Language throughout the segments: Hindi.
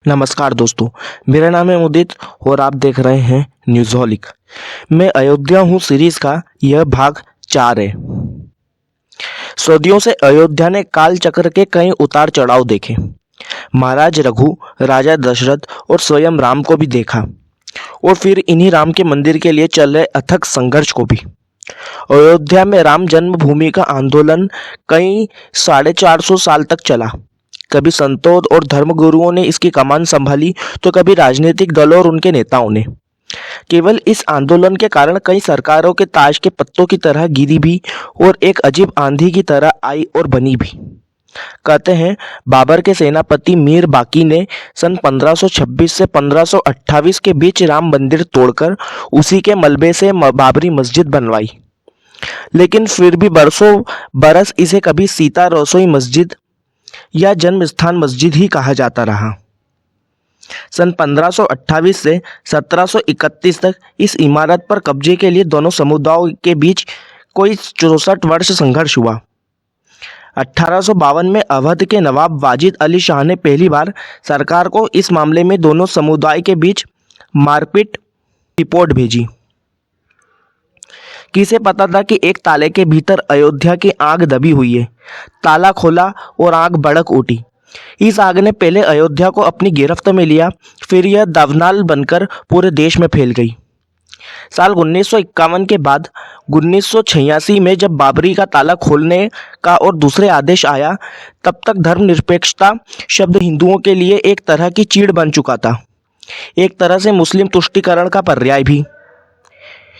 नमस्कार दोस्तों, मेरा नाम है उदित और आप देख रहे हैं न्यूज़हॉलिक। मैं अयोध्या हूँ सीरीज का यह भाग 4 है। सदियों से अयोध्या ने काल चक्र के कई उतार चढ़ाव देखे। महाराज रघु, राजा दशरथ और स्वयं राम को भी देखा और फिर इन्हीं राम के मंदिर के लिए चल रहे अथक संघर्ष को भी। अयोध्या में राम जन्मभूमि का आंदोलन कई 450 साल तक चला। कभी संतों और धर्मगुरुओं ने इसकी कमान संभाली तो कभी राजनीतिक दलों और उनके नेताओं ने। केवल इस आंदोलन के कारण कई सरकारों के ताज के पत्तों की तरह गिरी भी और एक अजीब आंधी की तरह आई और बनी भी। कहते हैं बाबर के सेनापति मीर बाकी ने सन 1526 से 1528 के बीच राम मंदिर तोड़कर उसी के मलबे से बाबरी मस्जिद बनवाई। लेकिन फिर भी बरसों बरस इसे कभी सीता रसोई मस्जिद या जन्म स्थान मस्जिद ही कहा जाता रहा। सन 1528 से 1731 तक इस इमारत पर कब्जे के लिए दोनों समुदायों के बीच कोई 64 वर्ष संघर्ष हुआ। 1852 में अवध के नवाब वाजिद अली शाह ने पहली बार सरकार को इस मामले में दोनों समुदाय के बीच मारपीट रिपोर्ट भेजी। किसे पता था कि एक ताले के भीतर अयोध्या की आग दबी हुई है। ताला खोला और आग भड़क उठी। इस आग ने पहले अयोध्या को अपनी गिरफ्त में लिया, फिर यह दावानल बनकर पूरे देश में फैल गई। साल 1951 के बाद 1986 में जब बाबरी का ताला खोलने का और दूसरे आदेश आया, तब तक धर्मनिरपेक्षता शब्द हिंदुओं के लिए एक तरह की चीड़ बन चुका था, एक तरह से मुस्लिम तुष्टीकरण का पर्याय भी।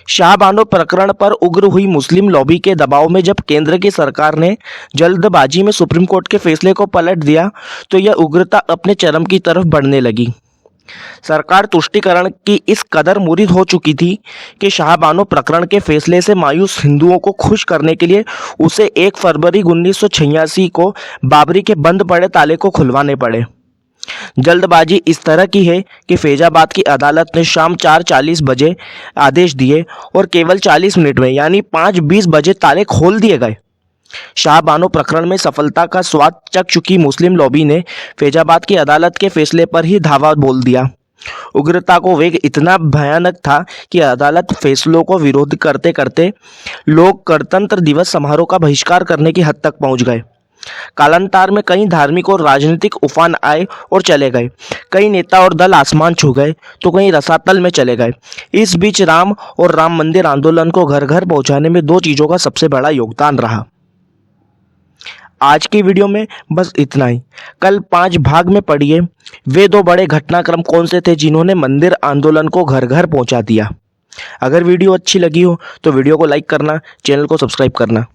शाहबानो प्रकरण पर उग्र हुई मुस्लिम लॉबी के दबाव में जब केंद्र की सरकार ने जल्दबाजी में सुप्रीम कोर्ट के फैसले को पलट दिया, तो यह उग्रता अपने चरम की तरफ बढ़ने लगी। सरकार तुष्टीकरण की इस कदर मुरीद हो चुकी थी कि शाहबानो प्रकरण के फैसले से मायूस हिंदुओं को खुश करने के लिए उसे 1 फरवरी 1986 को बाबरी के बंद पड़े ताले को खुलवाने पड़े। जल्दबाजी इस तरह की है कि फैजाबाद की अदालत ने शाम 4:40 बजे आदेश दिए और केवल 40 मिनट में यानी 5:20 बजे ताले खोल दिए गए। शाहबानो प्रकरण में सफलता का स्वाद चख चुकी मुस्लिम लॉबी ने फैजाबाद की अदालत के फैसले पर ही धावा बोल दिया। उग्रता को वेग इतना भयानक था कि अदालत फैसलों को विरोध करते करते लोग गणतंत्र दिवस समारोह का बहिष्कार करने की हद तक पहुंच गए। कालांतर में कई धार्मिक और राजनीतिक उफान आए और चले गए। कई नेता और दल आसमान छू गए तो कई रसातल में चले गए। इस बीच राम और राम मंदिर आंदोलन को घर घर पहुंचाने में 2 चीज़ों का सबसे बड़ा योगदान रहा। आज की वीडियो में बस इतना ही। कल 5 भाग में पढ़िए वे 2 बड़े घटनाक्रम कौन से थे जिन्होंने मंदिर आंदोलन को घर घर पहुंचा दिया। अगर वीडियो अच्छी लगी हो तो वीडियो को लाइक करना, चैनल को सब्सक्राइब करना।